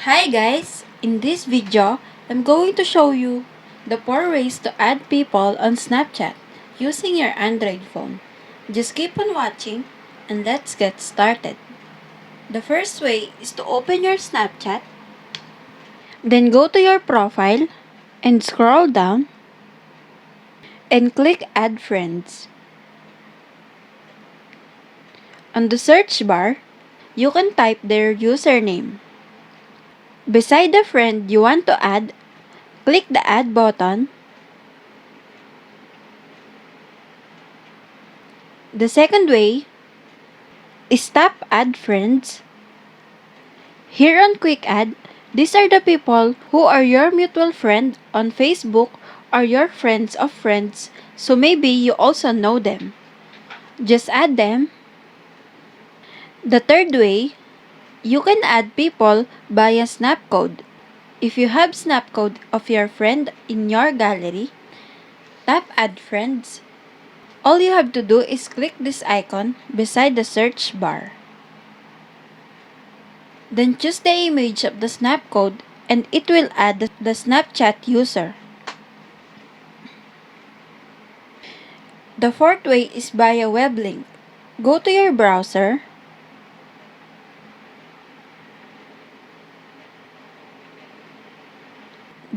Hi guys! In this video, I'm going to show you the 4 ways to add people on Snapchat using your Android phone. Just keep on watching and let's get started. The first way is to open your Snapchat, then go to your profile and scroll down and click Add Friends. On the search bar, you can type their username. Beside the friend you want to add, click the Add button. The second way is tap Add Friends. Here on Quick Add, these are the people who are your mutual friend on Facebook or your friends of friends, so maybe you also know them. Just add them. The third way, you can add people via Snapcode. If you have Snapcode of your friend in your gallery, tap Add Friends. All you have to do is click this icon beside the search bar. Then choose the image of the Snapcode and it will add the Snapchat user. The fourth way is via web link. Go to your browser,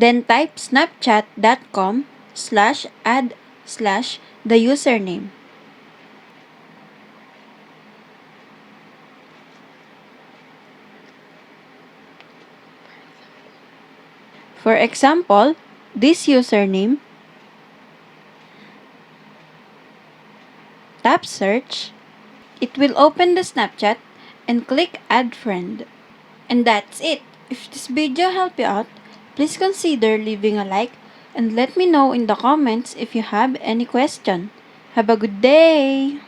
then type snapchat.com/add/the username. For example, this username, tap search, it will open the Snapchat and click add friend. And that's it. If this video helped you out, please consider leaving a like and let me know in the comments if you have any question. Have a good day!